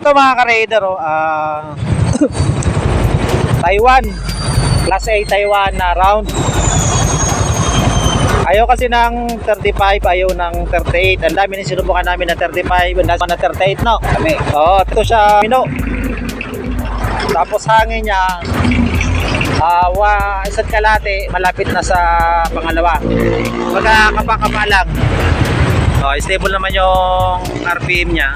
Ito mga ka-raider, Taiwan. Class A Taiwan na round. Ayaw kasi ng 35, ayaw ng 38. Ang dami nang sinubukan namin na 35, na 38, no? Kami. Oo, ito siya mino. Tapos hangin niya, isa't kalate, malapit na sa pangalawa. Magkakapa lang. Stable naman yung RPM niya.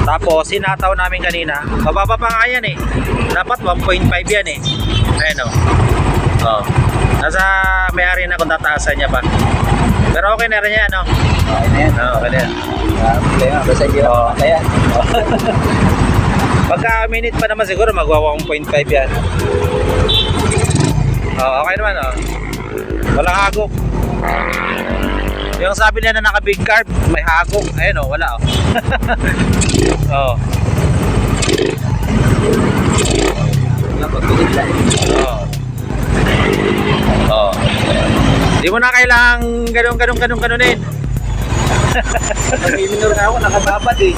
Tapos sinataw namin kanina, mababa pa nga yan eh. Dapat 1.5 yan eh. Ayan o. Nasa may-ari na kung tataasan niya pa. Pero okay na rin yan, no? Okay na yan. Okay na yan. Basta hindi na kaya. Pagka minute pa naman siguro magwa 1.5 yan. Okay naman, walang hagok. Yung sabi nila na naka big carb, may hagok. Ayun wala Di mo na kailangang ganunin. Pag-minor na ako, nakababad eh.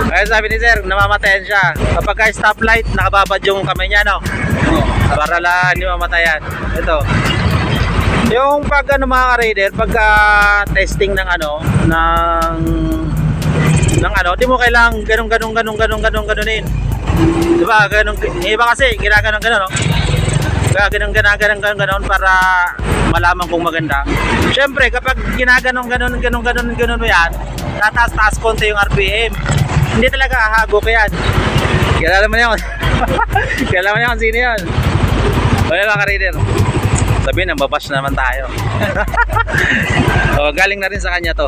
Kaya sabi ni sir, namamatayan siya. Kapag ka stoplight, nakababad yung kamay niya, no? Para lang hindi mamatayan. Ito. Yung pag mga ka-raider, pagka testing ng di mo kailangang ganunin. Diba? Iba kasi, ginaganon, no? Kaya ganon para malaman kung maganda. Siyempre, kapag ginaganon mo yan, tataas konti yung RPM. Hindi talaga ahagok yan. Kilala mo yan. Kilala mo yan kung sino yan. Wala mga ka-raider. Sabihin, babash naman tayo. Galing na rin sa kanya to.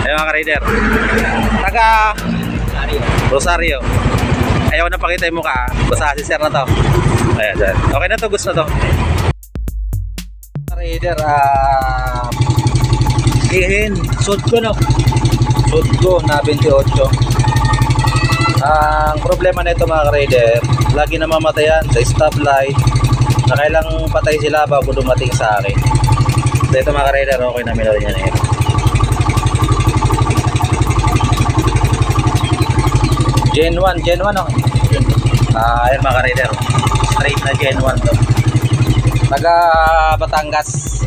Ayun mga ka-raider. Taga Rosario. Ayaw na pakita yung mukha. Basta si sir na to. Ayan, dyan. Okay na to, gusto na to. Ka-raider, ihin. Suot ko na 28. Ang problema na ito mga ka-raider, lagi namamatayan sa stoplight na kailang patay sila bago dumating sa akin. So ito mga ka-raider, okay na minor niya na ito. Gen 1 ayan mga ka-raider, straight na Gen 1 to. Taga Batangas.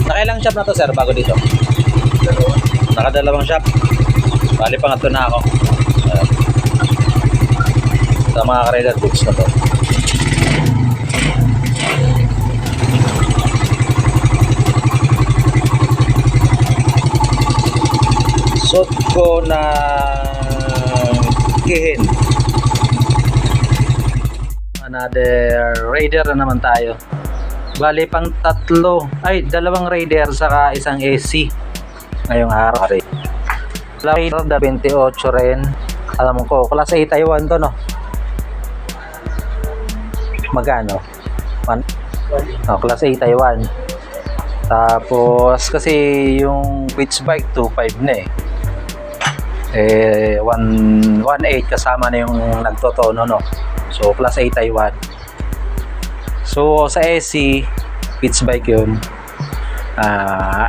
Nakailang shop na to sir bago dito? Nakadalawang shop. Bali pangatlo na ako. Sa mga ka-raider, books na to. Suot ko na kihin. Another raider na naman tayo. Bali pang dalawang raider saka isang AC ngayong araw. Raider na 28 rin. Alam ko, class A Taiwan to, no? Magano? Class A Taiwan. Tapos kasi yung pitch bike 2.5 na 1.8 kasama na yung nagtotono, no? So class A Taiwan. So sa SC pitch bike yun.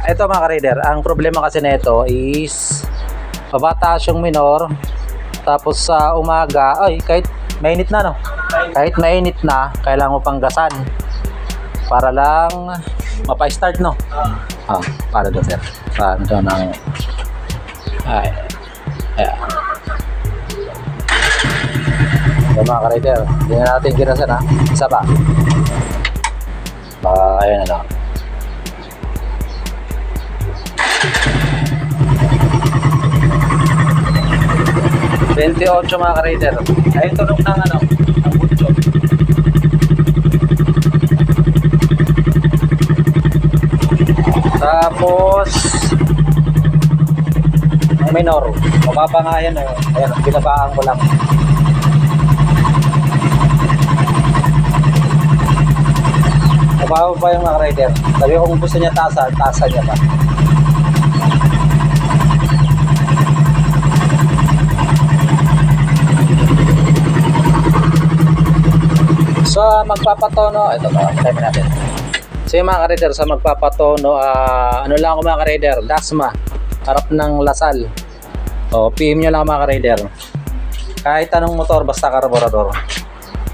Ito mga ka-raider, ang problema kasi nito is mabataas yung minor. Tapos sa umaga, kahit mainit na, no? Kahit mainit na, kailangan mo pang gasan para lang mapa-start, no? Para doon sir. Para doon ng mga ka-raider, hindi na natin ginasan, isa pa. Ayan na. $28 mga ka-raider. Ayun tunog ng ng butso. Tapos ang minor, mababa nga yan. Ayan, binabaan ko lang. Mababa pa yung mga rider. Sabi ko kung gusto niya tasa niya pa. So magpapatono, ito ba, time natin. So yung mga ka-rider, sa magpapatono, ano lang ako mga ka-rider, Dasma Harap ng Lasal. O, PM nyo lang mga ka-rider. Kahit anong motor, basta carburetor.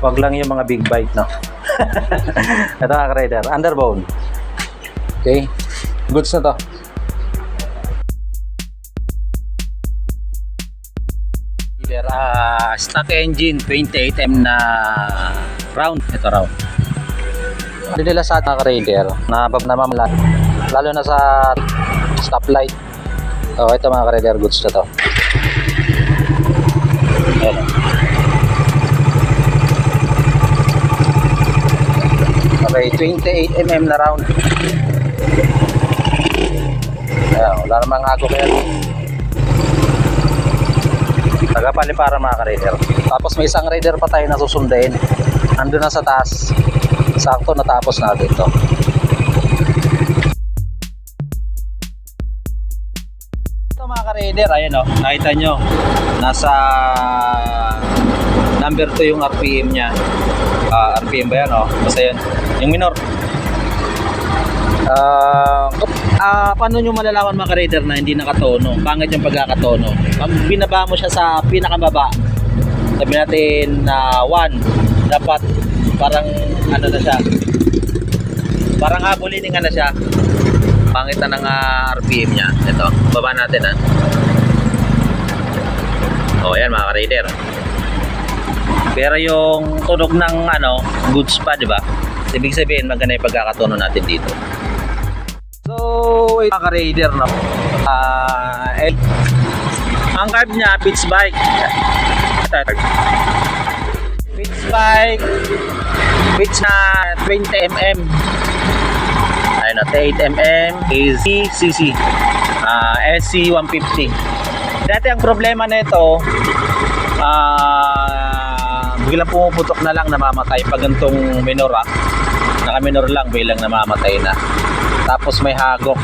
Wag lang yung mga big bike, no? Ito mga ka-rider, underbone. Okay, goods na to. Stock engine 28M na round. Ito round. Hindi nila sa mga ka-rider na namamalat, lalo na sa stoplight. So ito mga ka-rider, goods na to. Ayan. Okay, 28mm na round. Ayan, wala namang ako kaya. Tagapaliparan mga ka-rider. Tapos may isang rider pa tayo na susundain. Ando na sa taas. Sakto natapos natin to. Ito mga ka-rider, ayan o. Nakita nyo. Nasa number 2 yung RPM nya. RPM ba yan o? Basta yan. Yung minor. Paano nyo malalaman mga ka-rider na hindi nakatono? Pangit yung pagkakatono. Binaba mo siya sa pinakamaba. Sabi natin na 1. Dapat parang ano na siya. Parang habulinin na siya. Pangit na ng RPM nya. Ito, baba natin ha. O yan mga ka-rider. Pero yung tunog ng ano, goods pa, di ba? Ibig sabihin maganda yung pagkakatono natin dito. So, wait mga ka-rider, no? Ang carb niya, pitch bike. Pitch bike. Pitch na 20mm. Ayun na, 8mm. ACCC. SC150. Dati ang problema nito, biglang pumuputok na lang, namamatay. Pag gantong minor, naka-minor lang, bilang namamatay na. Tapos may hagok.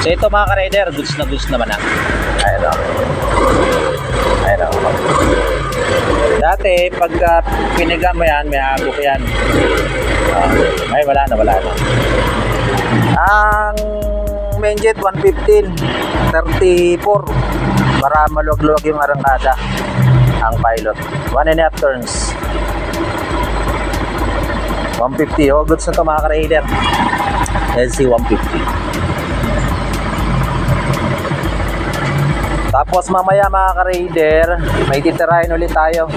So ito mga ka-rider, goods na goods naman na. Ayun o. Ayun o. Dati, pag piniga mo yan, may hagok yan. Ay, wala na. Ang main jet 115, 34. Para maluwag-luwag yung arangkada. Ang pilot. 1.5 turns. 150. Oh, goods na ito mga ka-rider. SC150. Tapos mamaya mga ka-rider, may titirahin ulit tayo.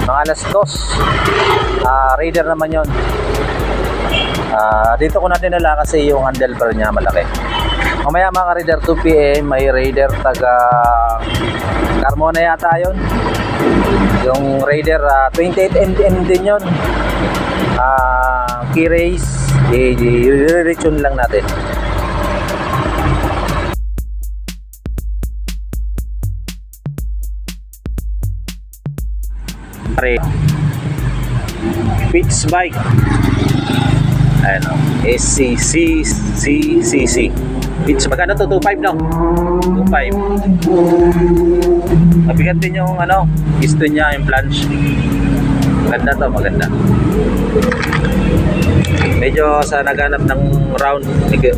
Mga alas 2. Raider naman yon. Dito ko natin nila kasi yung handlebar niya malaki. Mamaya mga ka-rider 2 PM, may raider taga Carmona yata yun. Yung raider 28mm din yun. Key race. I-retune lang natin. Pitch bike. Ayan o. SCCCC. Pitch bike. Ano to? 2.5 no? 2.5. Mabigat din yung ano, piston niya, yung flange. Maganda to, maganda. Medyo sa naghanap ng round,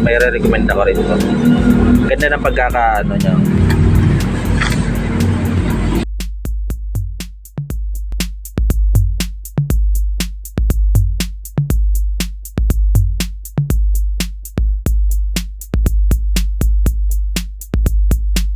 may re-recommend ako rin ito. Ganda ng pagkaka ano niya.